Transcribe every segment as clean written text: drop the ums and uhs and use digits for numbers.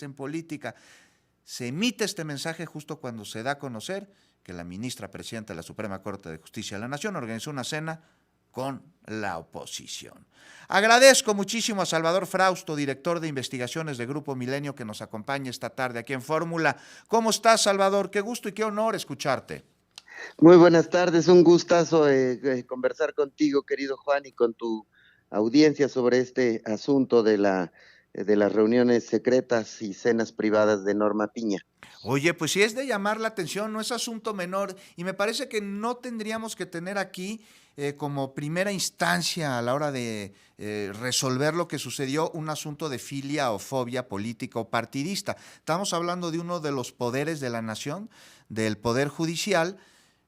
en política. Se emite este mensaje justo cuando se da a conocer que la ministra presidenta de la Suprema Corte de Justicia de la Nación organizó una cena con la oposición. Agradezco muchísimo a Salvador Frausto, director de investigaciones de Grupo Milenio, que nos acompaña esta tarde aquí en Fórmula. ¿Cómo estás, Salvador? Qué gusto y qué honor escucharte. Muy buenas tardes, un gustazo conversar contigo, querido Juan, y con tu audiencia sobre este asunto de las reuniones secretas y cenas privadas de Norma Piña. Oye, pues sí es de llamar la atención, no es asunto menor y me parece que no tendríamos que tener aquí como primera instancia a la hora de resolver lo que sucedió un asunto de filia o fobia política o partidista. Estamos hablando de uno de los poderes de la nación, del Poder Judicial,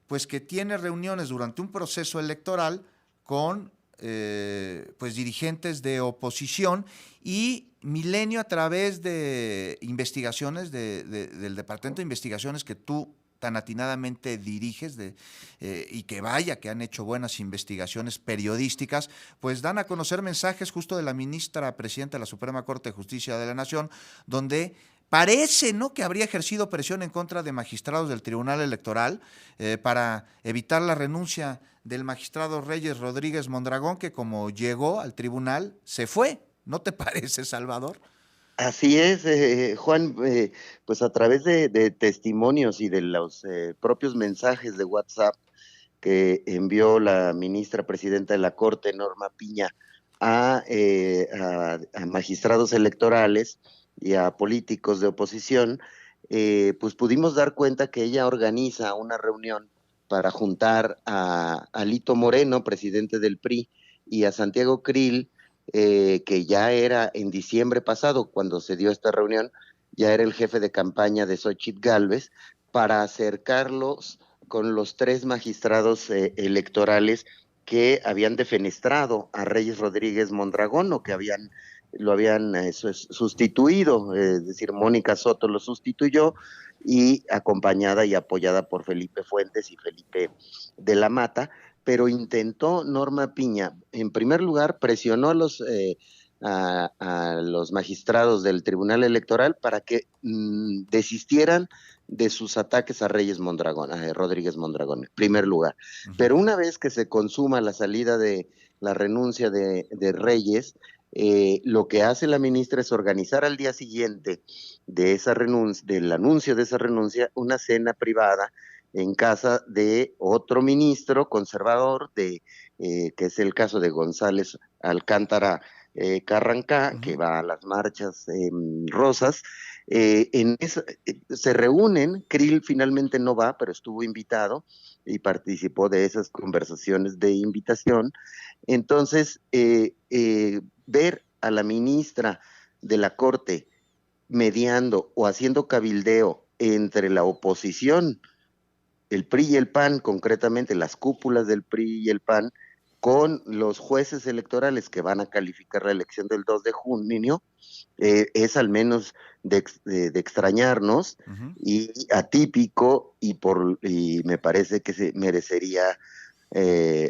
pues que tiene reuniones durante un proceso electoral con pues dirigentes de oposición y Milenio a través de investigaciones del Departamento de Investigaciones que tú tan atinadamente diriges y que vaya que han hecho buenas investigaciones periodísticas, pues dan a conocer mensajes justo de la ministra presidenta de la Suprema Corte de Justicia de la Nación, donde parece, ¿no?, que habría ejercido presión en contra de magistrados del Tribunal Electoral para evitar la renuncia del magistrado Reyes Rodríguez Mondragón, que como llegó al tribunal, se fue. ¿No te parece, Salvador? Así es, Juan, pues a través de testimonios y de los propios mensajes de WhatsApp que envió la ministra presidenta de la Corte, Norma Piña, a magistrados electorales y a políticos de oposición, pues pudimos dar cuenta que ella organiza una reunión para juntar a Alito Moreno, presidente del PRI, y a Santiago Krill, que ya era en diciembre pasado, cuando se dio esta reunión, ya era el jefe de campaña de Xóchitl Gálvez, para acercarlos con los tres magistrados electorales que habían defenestrado a Reyes Rodríguez Mondragón o que lo habían sustituido, es decir, Mónica Soto lo sustituyó y acompañada y apoyada por Felipe Fuentes y Felipe de la Mata, pero intentó Norma Piña, en primer lugar, presionó a los magistrados del Tribunal Electoral para que desistieran de sus ataques a Reyes Mondragón, a Rodríguez Mondragón, en primer lugar. Pero una vez que se consuma la salida de la renuncia de Reyes, lo que hace la ministra es organizar al día siguiente de esa renuncia, del anuncio de esa renuncia, una cena privada en casa de otro ministro conservador, que es el caso de González Alcántara Carrancá, que va a las marchas rosas. Se reúnen, Krill finalmente no va, pero estuvo invitado y participó de esas conversaciones de invitación. Entonces, ver a la ministra de la Corte mediando o haciendo cabildeo entre la oposición, el PRI y el PAN, concretamente las cúpulas del PRI y el PAN, con los jueces electorales que van a calificar la elección del 2 de junio, es al menos de extrañarnos y atípico y me parece que se merecería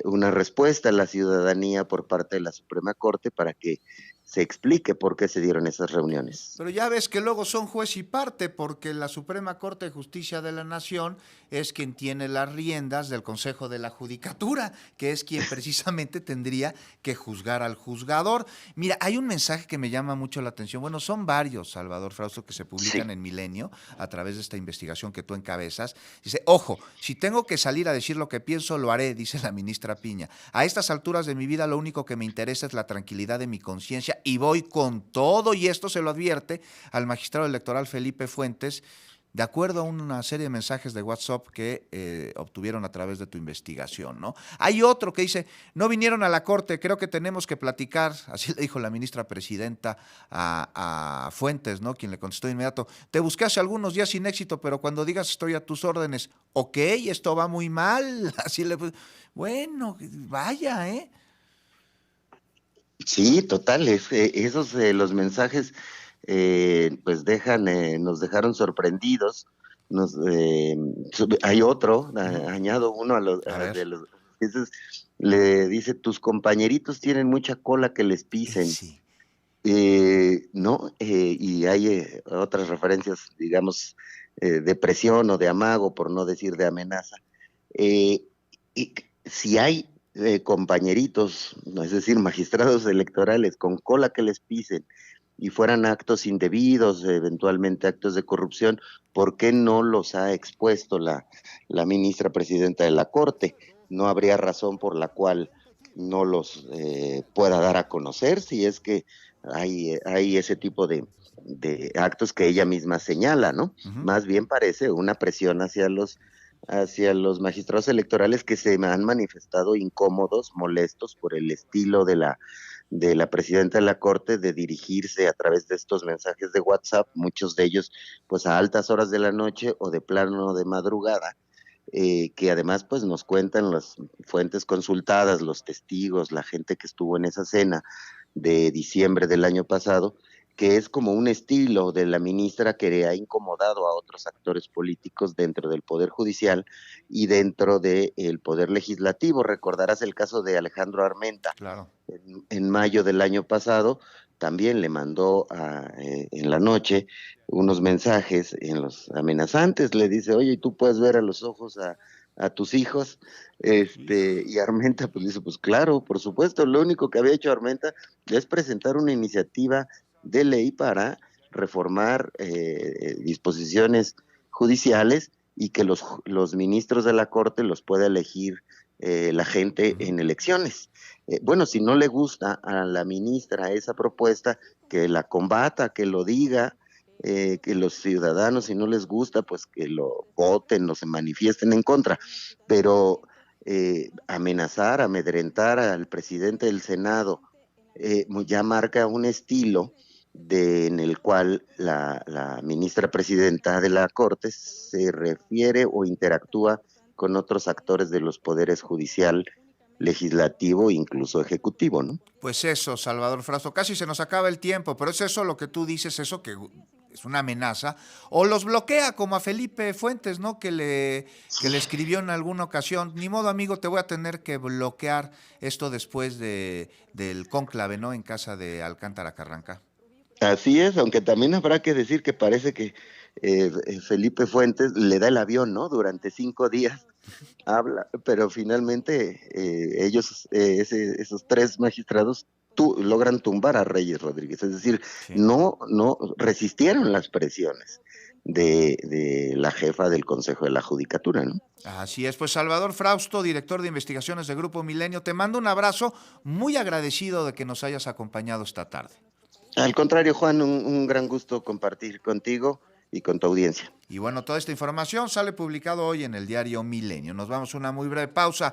una respuesta a la ciudadanía por parte de la Suprema Corte para que se explique por qué se dieron esas reuniones. Pero ya ves que luego son juez y parte, porque la Suprema Corte de Justicia de la Nación es quien tiene las riendas del Consejo de la Judicatura, que es quien precisamente tendría que juzgar al juzgador. Mira, hay un mensaje que me llama mucho la atención. Bueno, son varios, Salvador Frausto, que se publican en Milenio a través de esta investigación que tú encabezas. Dice, ojo, si tengo que salir a decir lo que pienso, lo haré, dice la ministra Piña. A estas alturas de mi vida lo único que me interesa es la tranquilidad de mi conciencia y voy con todo, y esto se lo advierte al magistrado electoral Felipe Fuentes, de acuerdo a una serie de mensajes de WhatsApp que obtuvieron a través de tu investigación, ¿no? Hay otro que dice, no vinieron a la corte, creo que tenemos que platicar, así le dijo la ministra presidenta a Fuentes, ¿no?, quien le contestó de inmediato, te busqué hace algunos días sin éxito, pero cuando digas estoy a tus órdenes, ok, esto va muy mal, así le, bueno, vaya, ¿eh? Sí, total, esos los mensajes pues nos dejaron sorprendidos. Hay otro, añado uno A ver. de los le dice, tus compañeritos tienen mucha cola que les pisen. Sí. No, y hay otras referencias, digamos, de presión o de amago, por no decir de amenaza. Eh, y si hay compañeritos, no, es decir, magistrados electorales con cola que les pisen y fueran actos indebidos, eventualmente actos de corrupción, ¿por qué no los ha expuesto la ministra presidenta de la Corte? No habría razón por la cual no los pueda dar a conocer si es que hay ese tipo de actos que ella misma señala, ¿no? Ujú. Más bien parece una presión hacia los magistrados electorales que se han manifestado incómodos, molestos por el estilo de la presidenta de la Corte de dirigirse a través de estos mensajes de WhatsApp, muchos de ellos pues a altas horas de la noche o de plano de madrugada, que además pues nos cuentan las fuentes consultadas, los testigos, la gente que estuvo en esa cena de diciembre del año pasado, que es como un estilo de la ministra que ha incomodado a otros actores políticos dentro del Poder Judicial y dentro del Poder Legislativo. Recordarás el caso de Alejandro Armenta. Claro. En mayo del año pasado también le mandó en la noche unos mensajes en los amenazantes, le dice, oye, ¿tú puedes ver a los ojos a tus hijos? Y Armenta pues dice, pues claro, por supuesto, lo único que había hecho Armenta es presentar una iniciativa de ley para reformar disposiciones judiciales y que los ministros de la Corte los pueda elegir la gente Ujú. en elecciones. Bueno, si no le gusta a la ministra esa propuesta, que la combata, que lo diga, que los ciudadanos, si no les gusta, pues que lo voten o se manifiesten en contra. Pero amenazar, amedrentar al presidente del Senado, ya marca un estilo en el cual la ministra presidenta de la Corte se refiere o interactúa con otros actores de los poderes judicial, legislativo e incluso ejecutivo, ¿no? Pues eso, Salvador Frausto, casi se nos acaba el tiempo, pero es eso lo que tú dices, eso que es una amenaza, o los bloquea como a Felipe Fuentes, ¿no? Que le escribió en alguna ocasión, ni modo amigo, te voy a tener que bloquear esto después del cónclave, ¿no? En casa de Alcántara Carranca. Así es, aunque también habrá que decir que parece que Felipe Fuentes le da el avión, ¿no? Durante 5 días habla, pero finalmente esos tres magistrados logran tumbar a Reyes Rodríguez, es decir, Sí. no resistieron las presiones de la jefa del Consejo de la Judicatura, ¿no? Así es, pues Salvador Frausto, director de investigaciones de Grupo Milenio, te mando un abrazo, muy agradecido de que nos hayas acompañado esta tarde. Al contrario, Juan, un gran gusto compartir contigo y con tu audiencia. Y bueno, toda esta información sale publicado hoy en el diario Milenio. Nos vamos a una muy breve pausa.